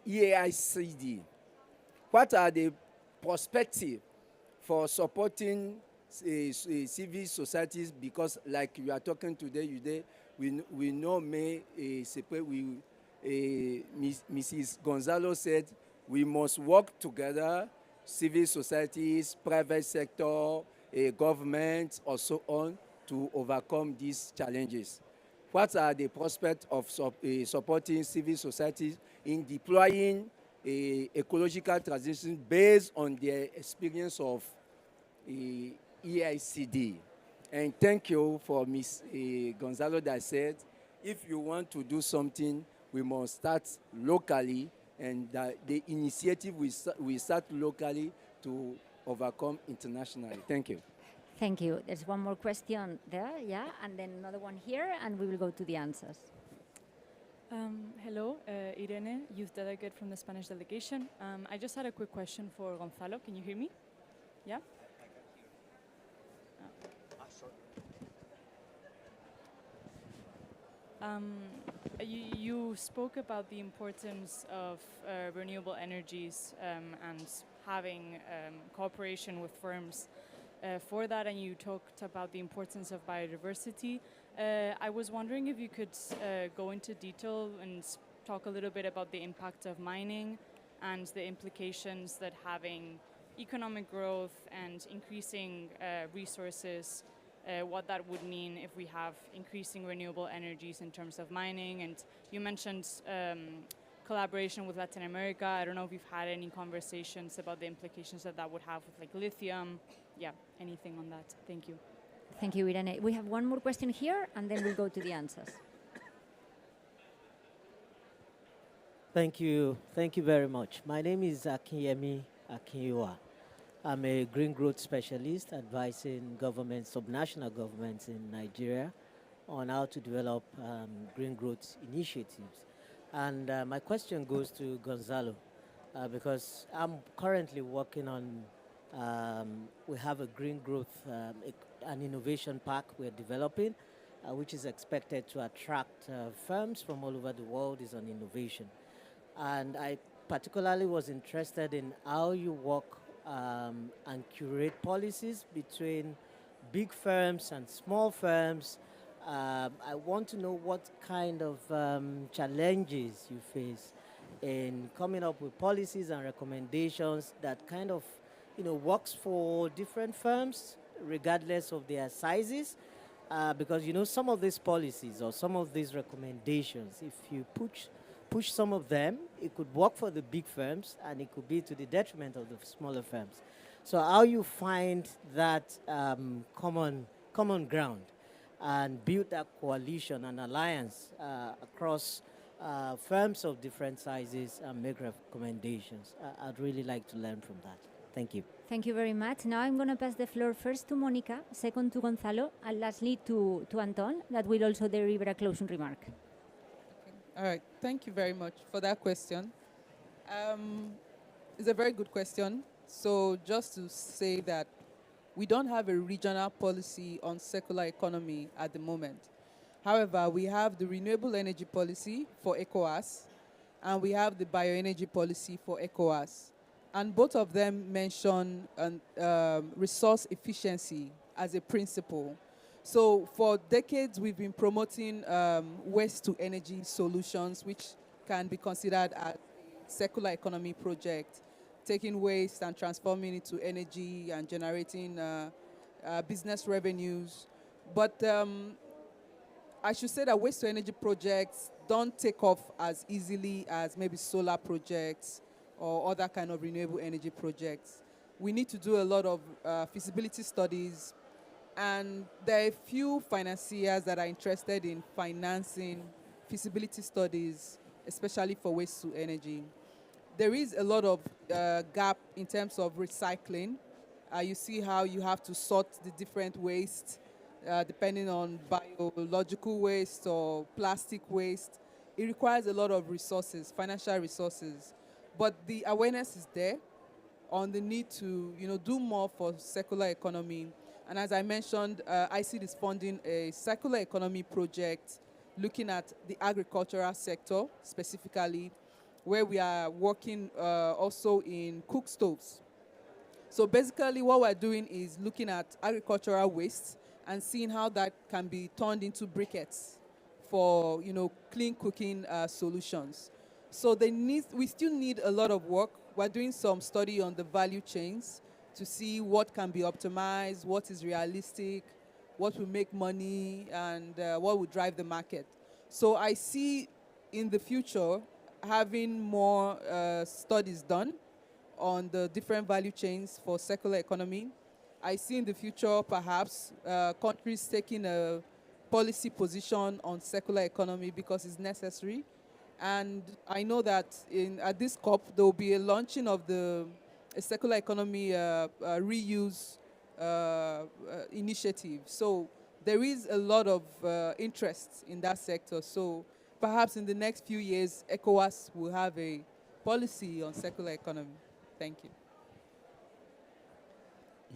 S8: EAICD. What are the perspectives for supporting civil societies? Because like you are talking today, we know Mrs. Gonzalo said we must work together, civil societies, private sector, government, or so on, to overcome these challenges. What are the prospects of supporting civil societies in deploying ecological transition based on their experience of EICD? And thank you for Ms. Gonzalo that said, if you want to do something, we must start locally, and the initiative we start locally to overcome internationally. Thank you.
S1: Thank you. There's one more question there, yeah, and then another one here, and we will go to the answers.
S9: Hello, Irene, youth delegate from the Spanish delegation. I just had a quick question for Gonzalo. Can you hear me? Yeah? You spoke about the importance of renewable energies and having cooperation with firms for that, and you talked about the importance of biodiversity. I was wondering if you could go into detail and talk a little bit about the impact of mining and the implications that having economic growth and increasing resources, what that would mean if we have increasing renewable energies in terms of mining. And you mentioned collaboration with Latin America. I don't know if you've had any conversations about the implications that would have with like lithium. Yeah, anything on that. Thank you.
S1: Thank you, Irene. We have one more question here, and then we'll go to the answers.
S10: Thank you. Thank you very much. My name is Akinyemi Akinyiwa. I'm a green growth specialist advising governments, subnational governments in Nigeria on how to develop green growth initiatives. And my question goes to Gonzalo because I'm currently working on, we have a green growth, an innovation park we're developing, which is expected to attract firms from all over the world. Is on innovation. And I particularly was interested in how you work and curate policies between big firms and small firms. I want to know what kind of challenges you face in coming up with policies and recommendations that kind of, works for different firms regardless of their sizes. Because, some of these policies or some of these recommendations, if you push some of them, it could work for the big firms and it could be to the detriment of the smaller firms. So how you find that common ground and build that coalition and alliance across firms of different sizes and make recommendations. I'd really like to learn from that. Thank you.
S1: Thank you very much. Now I'm going to pass the floor first to Monica, second to Gonzalo, and lastly to Anton, that will also deliver a closing remark.
S3: All right, thank you very much for that question. It's a very good question. So just to say that we don't have a regional policy on circular economy at the moment. However, we have the renewable energy policy for ECOWAS, and we have the bioenergy policy for ECOWAS. And both of them mention resource efficiency as a principle. So for decades, we've been promoting waste-to-energy solutions, which can be considered a circular economy project, taking waste and transforming it to energy and generating business revenues. But I should say that waste-to-energy projects don't take off as easily as maybe solar projects or other kind of renewable energy projects. We need to do a lot of feasibility studies, and there are a few financiers that are interested in financing feasibility studies, especially for waste-to-energy. There is a lot of gap in terms of recycling. You see how you have to sort the different waste, depending on biological waste or plastic waste. It requires a lot of resources, financial resources. But the awareness is there on the need to do more for circular economy. And as I mentioned, ICID is funding a circular economy project looking at the agricultural sector specifically, where we are working also in cook stoves. So basically what we're doing is looking at agricultural waste and seeing how that can be turned into briquettes for clean cooking solutions. So we still need a lot of work. We're doing some study on the value chains to see what can be optimized, what is realistic, what will make money, and what will drive the market. So I see in the future having more studies done on the different value chains for circular economy. I see in the future perhaps countries taking a policy position on circular economy because it's necessary. And I know that at this COP, there will be a launching of a circular economy reuse initiative. So there is a lot of interest in that sector. So perhaps in the next few years, ECOWAS will have a policy on circular economy. Thank you.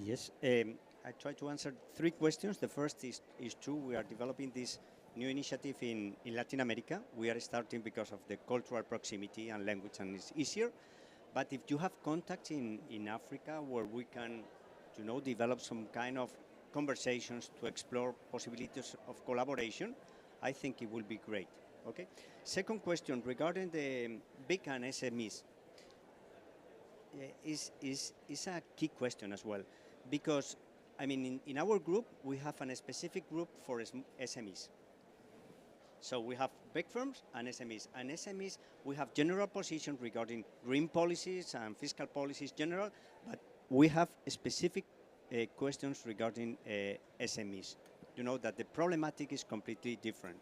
S6: Yes, I try to answer 3 questions. The first is true. We are developing this new initiative in Latin America. We are starting because of the cultural proximity and language, and it's easier. But if you have contacts in Africa where we can, develop some kind of conversations to explore possibilities of collaboration, I think it will be great. Okay. Second question regarding the big and SMEs is a key question as well, because in our group we have a specific group for SMEs. So we have big firms and SMEs. And SMEs, we have general positions regarding green policies and fiscal policies general, but we have specific questions regarding SMEs. You know that the problematic is completely different.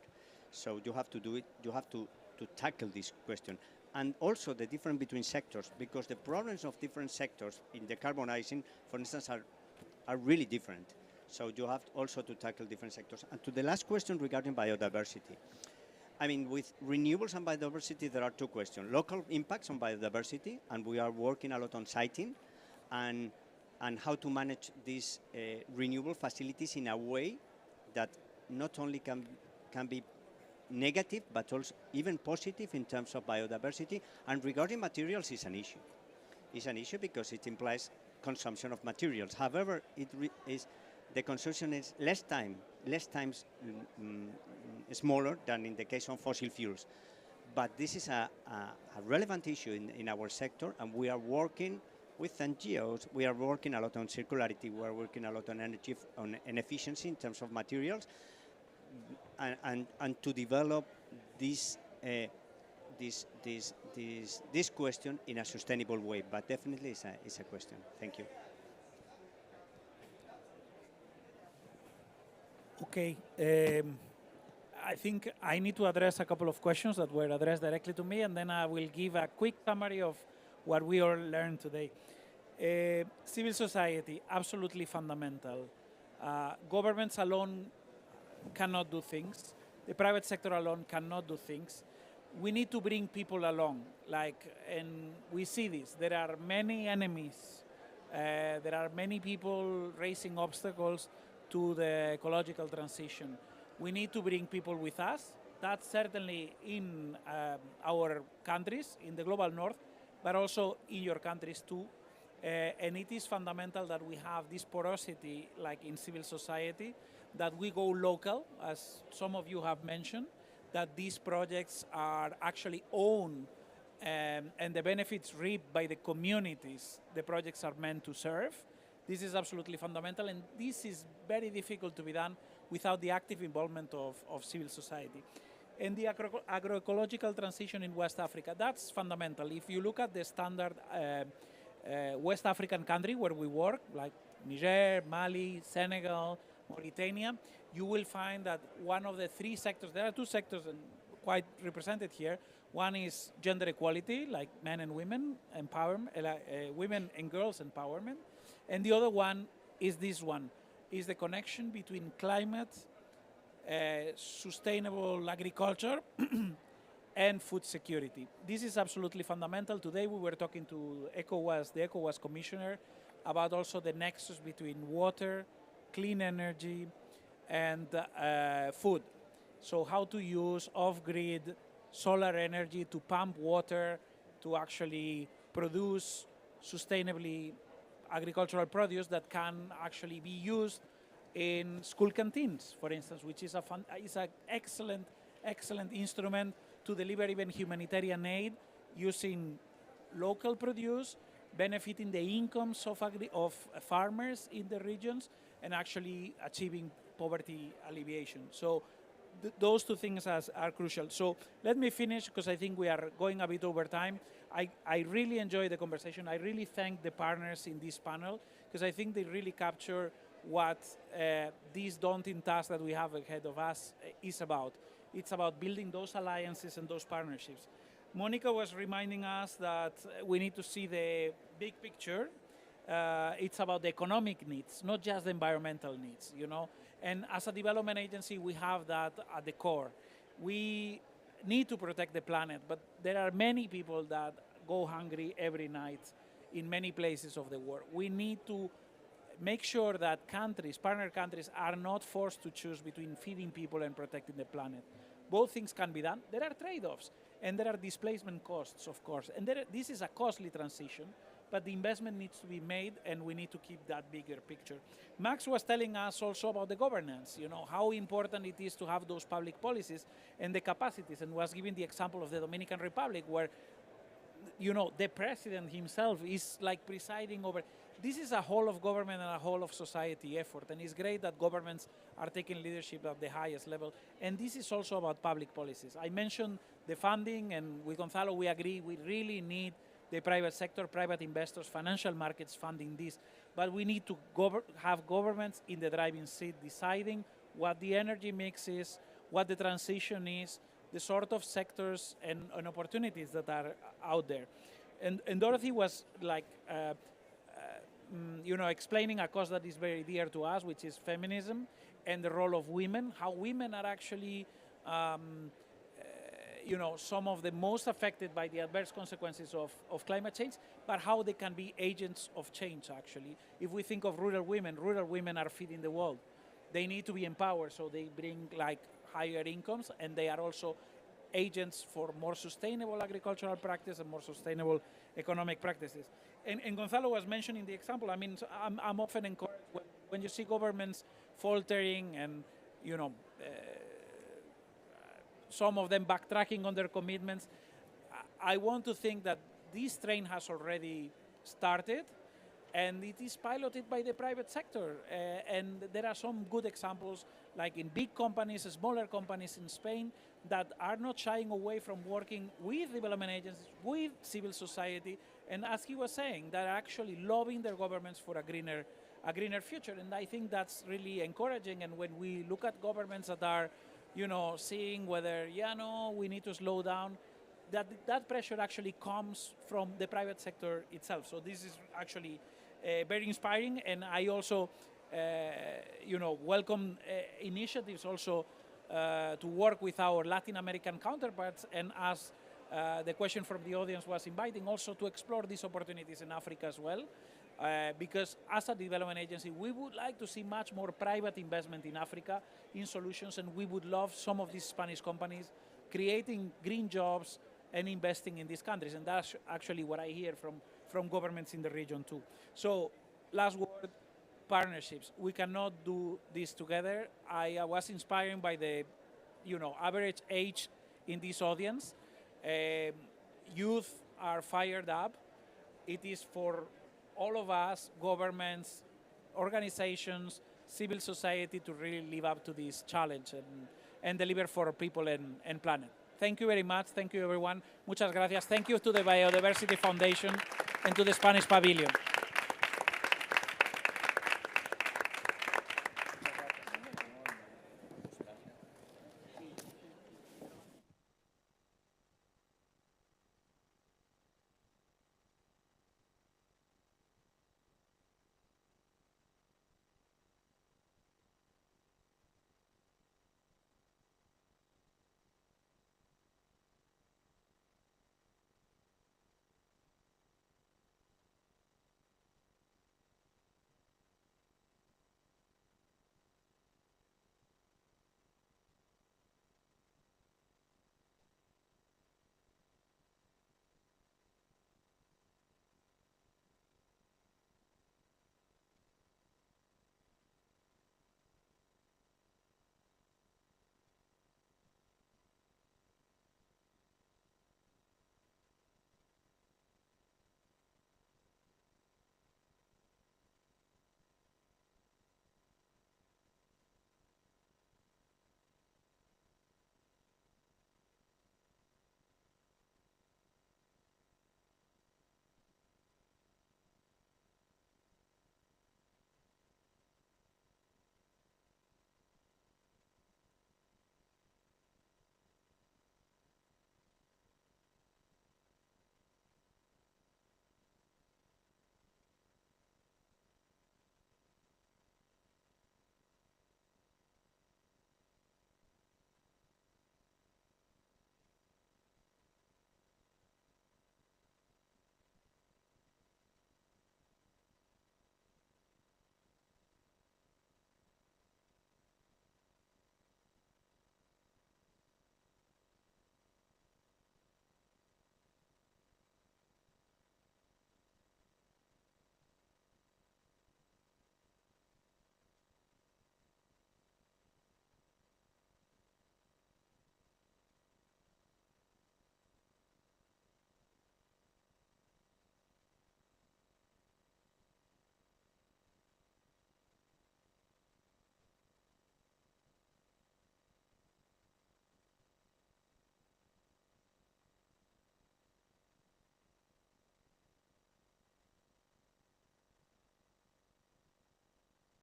S6: So you have to do it, you have to tackle this question. And also the difference between sectors, because the problems of different sectors in decarbonizing, for instance, are really different. So you have also to tackle different sectors. And to the last question regarding biodiversity. With renewables and biodiversity, there are 2 questions. Local impacts on biodiversity, and we are working a lot on siting, and how to manage these renewable facilities in a way that not only can be negative, but also even positive in terms of biodiversity. And regarding materials, is an issue. It's an issue because it implies consumption of materials. However, the consumption is less times smaller than in the case of fossil fuels. But this is a relevant issue in our sector, and we are working with NGOs. We are working a lot on circularity. We are working a lot on energy, on efficiency in terms of materials, and to develop this question in a sustainable way. But definitely it's a question. Thank you.
S2: Okay. I think I need to address a couple of questions that were addressed directly to me, and then I will give a quick summary of what we all learned today. Civil society, absolutely fundamental. Governments alone cannot do things. The private sector alone cannot do things. We need to bring people along, and we see this. There are many enemies. There are many people raising obstacles to the ecological transition. We need to bring people with us. That's certainly in our countries, in the global north, but also in your countries too. And it is fundamental that we have this porosity, like in civil society, that we go local, as some of you have mentioned, that these projects are actually owned and the benefits reaped by the communities the projects are meant to serve. This is absolutely fundamental, and this is very difficult to be done without the active involvement of civil society. and the agroecological transition in West Africa. That's fundamental. If you look at the standard West African country where we work, like Niger, Mali, Senegal, Mauritania, you will find that one of the three sectors, there are two sectors and quite represented here. One is gender equality, like men and women empowerment, women and girls empowerment. And the other one is this one, is the connection between climate, sustainable agriculture, and food security. This is absolutely fundamental. Today we were talking to ECOWAS, the ECOWAS commissioner, about also the nexus between water, clean energy, and food. So how to use off-grid solar energy to pump water to actually produce sustainably agricultural produce that can actually be used in school canteens, for instance, which is an excellent instrument to deliver even humanitarian aid using local produce, benefiting the incomes of farmers in the regions, and actually achieving poverty alleviation. So those two things are crucial. So let me finish, because I think we are going a bit over time. I really enjoy the conversation. I really thank the partners in this panel, because I think they really capture what this daunting task that we have ahead of us is about. It's about building those alliances and those partnerships. Monica was reminding us that we need to see the big picture. It's about the economic needs, not just the environmental needs, you know. And as a development agency, we have that at the core. We need to protect the planet, but there are many people that go hungry every night in many places of the world. We need to make sure that countries, partner countries, are not forced to choose between feeding people and protecting the planet. Both things can be done. There are trade-offs, and there are displacement costs, of course. And this is a costly transition, but the investment needs to be made, and we need to keep that bigger picture. Max was telling us also about the governance, you know, how important it is to have those public policies and the capacities, and was giving the example of the Dominican Republic, where, you know, the president himself is like presiding over. This is a whole of government and a whole of society effort, and it's great that governments are taking leadership at the highest level. And this is also about public policies. I mentioned the funding, and with Gonzalo we agree we really need the private sector, private investors, financial markets funding this. But we need to have governments in the driving seat deciding what the energy mix is, what the transition is, the sort of sectors and opportunities that are out there. And Dorothy was like, you know, explaining a cause that is very dear to us, which is feminism and the role of women, how women are actually, you know, some of the most affected by the adverse consequences of climate change, but how they can be agents of change, actually. If we think of rural women are feeding the world. They need to be empowered, so they bring like higher incomes, and they are also agents for more sustainable agricultural practice and more sustainable economic practices. And Gonzalo was mentioning the example. I mean, I'm often encouraged when you see governments faltering and, you know, some of them backtracking on their commitments. I want to think that this train has already started, and it is piloted by the private sector. And there are some good examples, like in big companies, smaller companies in Spain, that are not shying away from working with development agencies, with civil society, and as he was saying, they're actually lobbying their governments for a greener future. And I think that's really encouraging. And when we look at governments that are, you know, seeing whether, yeah, no, we need to slow down, that pressure actually comes from the private sector itself. So this is actually very inspiring, and I also, you know, welcome initiatives also to work with our Latin American counterparts, and as the question from the audience was inviting, also to explore these opportunities in Africa as well, because as a development agency, we would like to see much more private investment in Africa in solutions, and we would love some of these Spanish companies creating green jobs and investing in these countries, and that's actually what I hear from governments in the region too. So, last word, partnerships. We cannot do this together. I was inspired by the, you know, average age in this audience. Youth are fired up. It is for all of us, governments, organizations, civil society, to really live up to this challenge. and deliver for people and planet. Thank you very much. Thank you, everyone. Muchas gracias. Thank you to the Biodiversity Foundation and to the Spanish Pavilion.